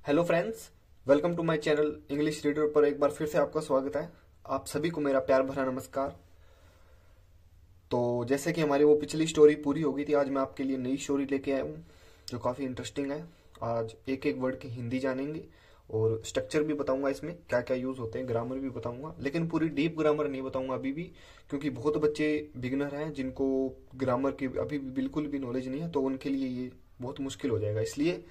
Hello friends, welcome to my channel English reader पर एक बार फिर से आपका स्वागत है। आप सभी को मेरा प्यार भरा नमस्कार। तो जैसे कि हमारी वो पिछली स्टोरी पूरी हो गई थी, आज मैं आपके लिए नई स्टोरी लेके आया हूँ जो काफ़ी इंटरेस्टिंग है। आज एक एक वर्ड की हिंदी जानेंगे और स्ट्रक्चर भी बताऊंगा, इसमें क्या क्या यूज़ होते हैं, ग्रामर भी बताऊंगा, लेकिन पूरी डीप ग्रामर नहीं बताऊंगा अभी भी, क्योंकि बहुत बच्चे बिगिनर हैं जिनको ग्रामर की अभी भी बिल्कुल भी नॉलेज नहीं है, तो उनके लिए ये बहुत मुश्किल हो जाएगा। इसलिए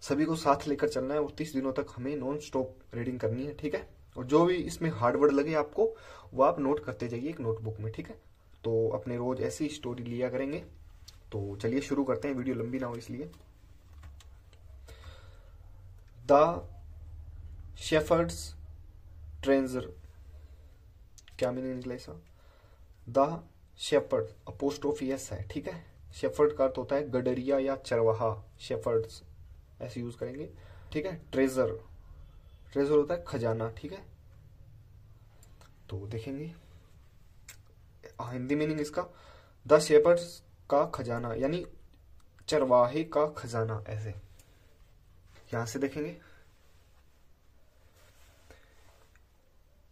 सभी को साथ लेकर चलना है और 30 दिनों तक हमें नॉन स्टॉप रीडिंग करनी है, ठीक है। और जो भी इसमें हार्ड वर्ड लगे आपको, वो आप नोट करते जाइए एक नोटबुक में, ठीक है। तो अपने रोज ऐसी स्टोरी लिया करेंगे। तो चलिए शुरू करते हैं, वीडियो लंबी ना हो इसलिए। द शेफर्ड्स ट्रेजर, क्या मीनिंग निकला इसका? द शेफर्ड, अपोस्ट्रोफी एस है, ठीक है। शेफर्ड का अर्थ होता है गडरिया या चरवाहा, शेफर्ड्स ऐसे यूज करेंगे, ठीक है। ट्रेजर, ट्रेजर होता है खजाना, ठीक है। तो देखेंगे हिंदी मीनिंग इसका, द शेपर्ड्स का खजाना, यानी चरवाहे का खजाना, ऐसे यहां से देखेंगे।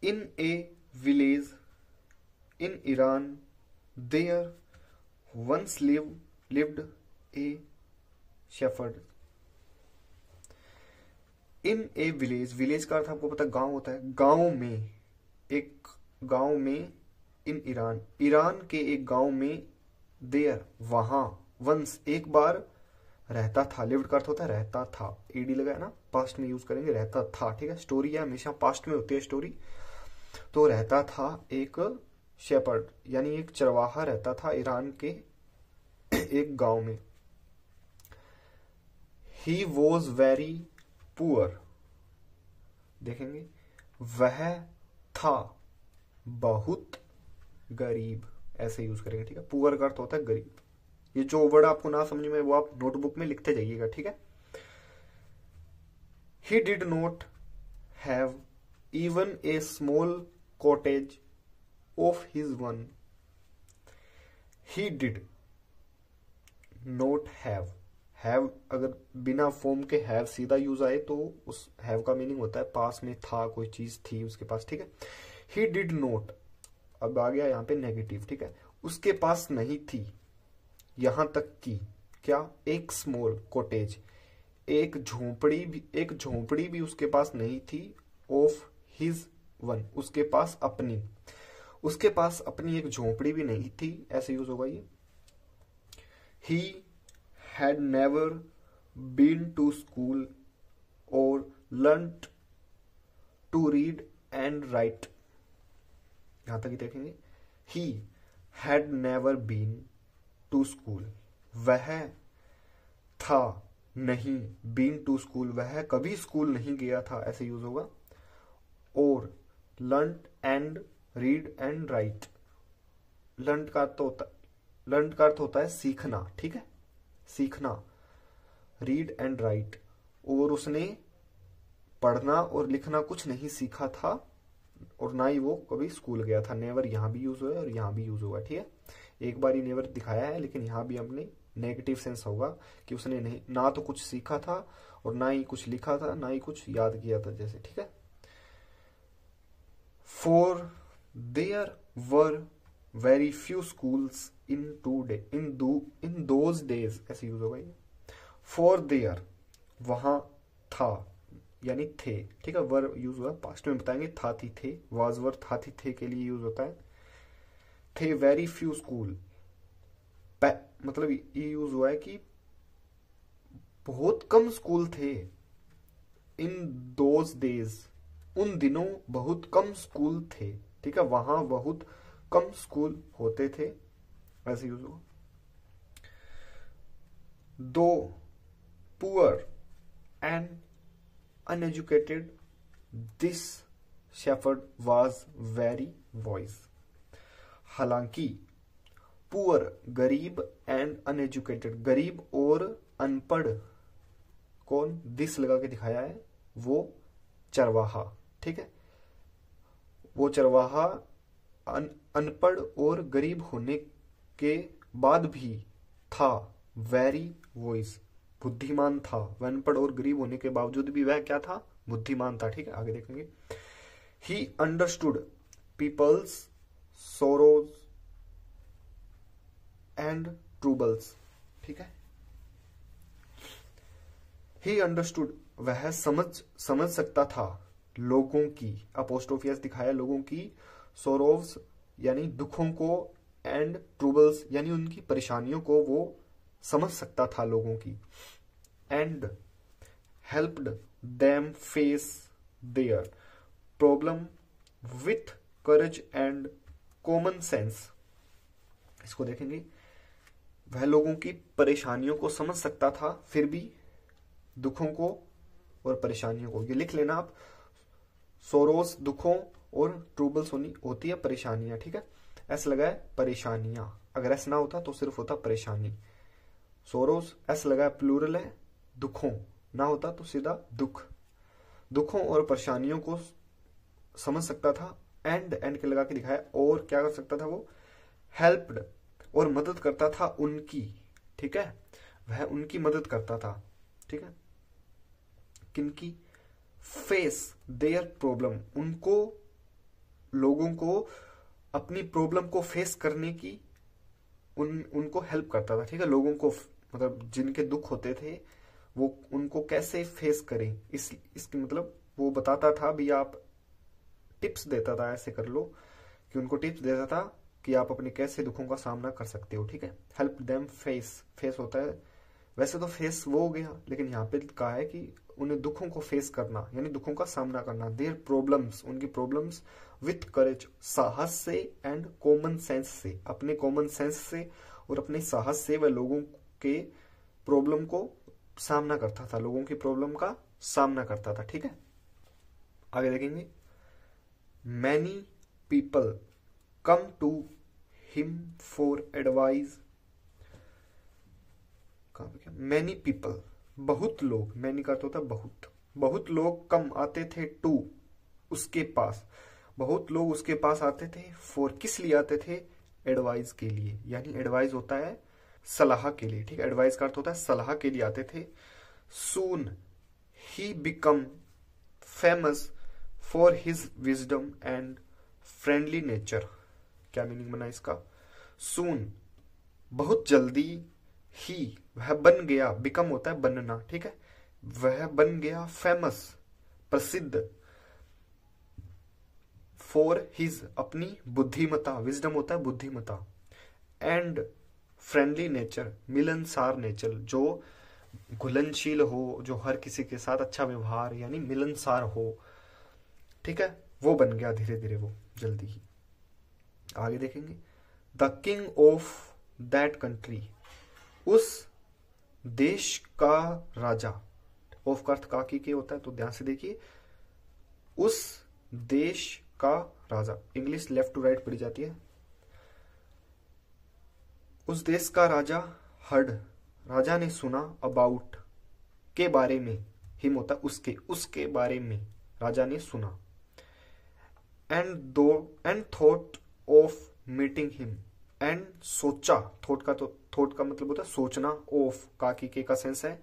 In a village in Iran there once lived a shepherd. In a village, village का अर्थ आपको पता है गांव होता है, गांव में, एक गांव में, इन ईरान, ईरान के एक गांव में, देयर वहां, वंस एक बार, रहता था, लिव्ड का अर्थ होता है रहता था, ईडी लगा है ना, पास्ट में यूज करेंगे, रहता था, ठीक है। स्टोरी है हमेशा पास्ट में होती है स्टोरी, तो रहता था एक शेपर्ड, यानी एक चरवाहा रहता था ईरान के एक गांव में। ही वॉज वेरी पुअर, देखेंगे, वह था बहुत गरीब, ऐसे यूज करेंगे, ठीक है। पुअर का अर्थ होता है गरीब। ये जो वर्ड आपको ना समझ में वो आप नोटबुक में लिखते जाइएगा, ठीक है। He did not have even a small cottage of his one. He did not have अगर बिना फॉर्म के हैव सीधा यूज आए तो उस हैव का मीनिंग होता है पास में था, कोई चीज थी उसके पास, ठीक है। ही डिड नॉट, अब आ गया यहाँ पे नेगेटिव, ठीक है। उसके पास नहीं थी, यहां तक कि क्या, एक स्मॉल कॉटेज, एक झोपड़ी भी उसके पास नहीं थी, ऑफ हिज वन, उसके पास अपनी एक झोपड़ी भी नहीं थी, ऐसे यूज होगा ये। He had never been to school और learned to read and write, यहां तक ही देखेंगे। He had never been to school, वह था नहीं, बीन टू स्कूल, वह कभी स्कूल नहीं गया था, ऐसे यूज होगा। और learn and read and right, learn का अर्थ होता है सीखना, ठीक है, सीखना। रीड एंड राइट, और उसने पढ़ना और लिखना कुछ नहीं सीखा था, और ना ही वो कभी स्कूल गया था। नेवर यहां भी यूज हुआ है और यहां भी यूज हुआ, ठीक है। एक बार ही नेवर दिखाया है, लेकिन यहां भी हमने नेगेटिव सेंस होगा कि उसने नहीं, ना तो कुछ सीखा था और ना ही कुछ लिखा था, ना ही कुछ याद किया था, जैसे, ठीक है। For there were very few schools in those days, ऐसे यूज होगा ये। फॉर देयर, वहां था, यानी थे, ठीक है। वर यूज हुआ, पास्ट में बताएंगे, था थी थे, वाज वर था थी थे के लिए यूज होता है। थे वेरी फ्यू स्कूल, मतलब ये यूज हुआ है कि बहुत कम स्कूल थे। इन दोज डेज, उन दिनों बहुत कम स्कूल थे, ठीक है, वहां बहुत कम स्कूल होते थे, ऐसे यूज हुआ। दो poor and uneducated this shepherd was very voice, हालांकि पुअर गरीब एंड अनएजुकेटेड, गरीब और अनपढ़, कौन, दिस लगा के दिखाया है, वो चरवाहा, ठीक है। वो चरवाहा अनपढ़ और गरीब होने के बाद भी था वेरी वॉइस, बुद्धिमान था, वह अनपढ़ और गरीब होने के बावजूद भी वह क्या था, बुद्धिमान था। ठीक है, आगे देखेंगे। He understood peoples sorrows and troubles. ठीक है, ही अंडरस्टूड वह समझ सकता था लोगों की, अपोस्ट्रोफियस दिखाया, लोगों की, सोरोव्स यानी दुखों को, एंड ट्रूबल्स यानी उनकी परेशानियों को वो समझ सकता था लोगों की, and helped them face their problem with courage and common sense. इसको देखेंगे, वह लोगों की परेशानियों को समझ सकता था, फिर भी दुखों को और परेशानियों को, ये लिख लेना आप, सोरोस दुखों और ट्रूबल्स होती है परेशानियां। ठीक है, एस लगा है परेशानियां, अगर एस ना होता तो सिर्फ होता परेशानी। सोरोस एस लगा है प्लूरल है, दुखों ना होता तो सीधा दुख, दुखों और परेशानियों को समझ सकता था, एंड के लगा के दिखाया, और क्या कर सकता था वो, हेल्प्ड और मदद करता था उनकी। ठीक है, वह उनकी मदद करता था। ठीक है, किनकी, फेस देयर प्रॉब्लम, उनको, लोगों को अपनी प्रॉब्लम को फेस करने की उनको हेल्प करता था। ठीक है, लोगों को मतलब जिनके दुख होते थे वो उनको कैसे फेस करें, इसकी मतलब वो बताता था भी, आप टिप्स देता था, ऐसे कर लो कि उनको टिप्स देता था कि आप अपने कैसे दुखों का सामना कर सकते हो। ठीक है, हेल्प देम फेस होता है, वैसे तो फेस वो हो गया, लेकिन यहाँ पे कहा है कि उन्हें दुखों को फेस करना यानी दुखों का सामना करना, देयर प्रॉब्लम्स उनकी प्रॉब्लम्स, विथ करेज साहस से, एंड कॉमन सेंस से अपने कॉमन सेंस से और अपने साहस से वह लोगों के प्रॉब्लम को सामना करता था, लोगों की प्रॉब्लम का सामना करता था। ठीक है, आगे देखेंगे। Many people come to him for advice. Many people बहुत लोग, मैनी का तो होता है बहुत, बहुत लोग कम आते थे टू उसके पास, बहुत लोग उसके पास आते थे, फॉर किस लिए आते थे, एडवाइस के लिए, यानी एडवाइस होता है सलाह के लिए। ठीक है, एडवाइस का अर्थ होता है सलाह के लिए आते थे। Soon he become famous for his wisdom and friendly nature. क्या मीनिंग बना इसका, सून बहुत जल्दी, ही वह बन गया, बिकम होता है बनना। ठीक है, वह बन गया फेमस प्रसिद्ध, फॉर हिज अपनी बुद्धिमता, विजडम होता है बुद्धिमता, एंड फ्रेंडली नेचर मिलनसार नेचर, जो घुलनशील हो, जो हर किसी के साथ अच्छा व्यवहार यानी मिलनसार हो। ठीक है, वो बन गया धीरे धीरे वो जल्दी ही। आगे देखेंगे। The king of that country, उस देश का राजा, ऑफ का अर्थ का की होता है, तो ध्यान से देखिए, उस देश का राजा, इंग्लिश लेफ्ट टू राइट पढ़ी जाती है। उस देश का राजा, हर्ड राजा ने सुना, अबाउट के बारे में, हिम होता उसके बारे में राजा ने सुना, and thought of meeting him, and सोचा, थॉट का मतलब होता है सोचना, ऑफ काकी के सेंस है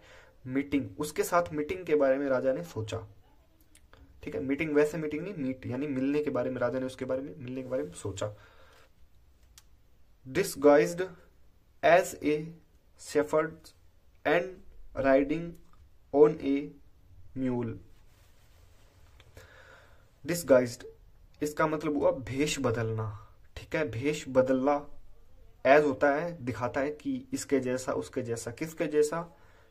मीटिंग, उसके साथ मीटिंग के बारे में राजा ने सोचा। ठीक है, मीटिंग वैसे मीटिंग नहीं, मीट यानी मिलने के बारे में, राजा ने उसके बारे में, मिलने के बारे में सोचा। Disguised as a shepherd and riding on a mule. Disguised इसका मतलब हुआ भेष बदलना। ठीक है, भेष बदलना, एज होता है दिखाता है कि इसके जैसा, उसके जैसा, किसके जैसा,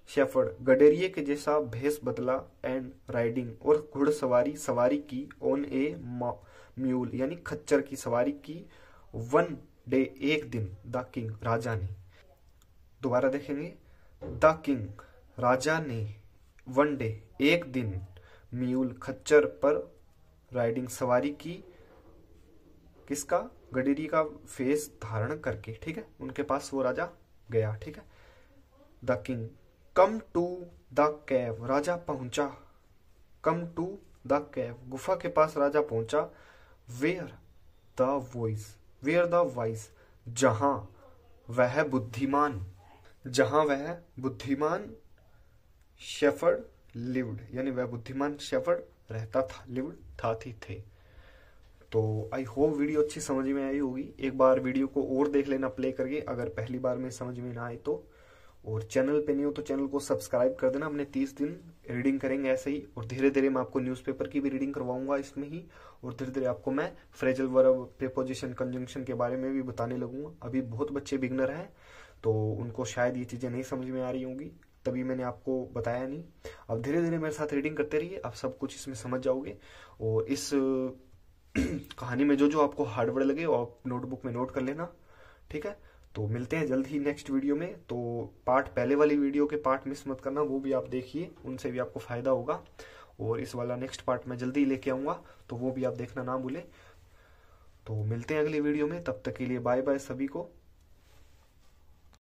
शेफर्ड गडेरिये के जैसा भेष बदला, एंड राइडिंग और घुड़सवारी, सवारी की, ऑन ए म्यूल यानी खच्चर की सवारी की, वन डे एक दिन, द किंग राजा ने। दोबारा देखेंगे, द किंग राजा ने, वन डे एक दिन, म्यूल खच्चर पर, राइडिंग सवारी की, किसका, गडेरी का फेस धारण करके। ठीक है, उनके पास वो राजा गया। ठीक है, the king come to the cave, राजा पहुंचा, कम टू द केव गुफा के पास राजा पहुंचा, वेयर द वाइज जहां वह बुद्धिमान, शेफर्ड लिव्ड, यानी वह बुद्धिमान शेफर्ड रहता था, लिव्ड था थी थे। तो आई होप वीडियो अच्छी समझ में आई होगी। एक बार वीडियो को और देख लेना प्ले करके, अगर पहली बार में समझ में ना आए तो। और चैनल पे नहीं हो तो चैनल को सब्सक्राइब कर देना। हमने 30 दिन रीडिंग करेंगे ऐसे ही, और धीरे धीरे मैं आपको न्यूज़पेपर की भी रीडिंग करवाऊंगा इसमें ही, और धीरे धीरे आपको मैं फ्रेजल वर्ब, प्रीपोजिशन, कंजंक्शन के बारे में भी बताने लगूंगा। अभी बहुत बच्चे बिगनर हैं तो उनको शायद ये चीज़ें नहीं समझ में आ रही होंगी, तभी मैंने आपको बताया नहीं। अब धीरे धीरे मेरे साथ रीडिंग करते रहिए, आप सब कुछ इसमें समझ जाओगे। और इस कहानी में जो जो आपको हार्ड वर्ड लगे वो आप नोटबुक में नोट कर लेना, ठीक है। तो मिलते हैं जल्द ही नेक्स्ट वीडियो में। तो पार्ट, पहले वाली वीडियो के पार्ट मिस मत करना, वो भी आप देखिए, उनसे भी आपको फायदा होगा। और इस वाला नेक्स्ट पार्ट मैं जल्दी ही लेके आऊंगा, तो वो भी आप देखना ना भूलें। तो मिलते हैं अगली वीडियो में, तब तक के लिए बाय बाय सभी को।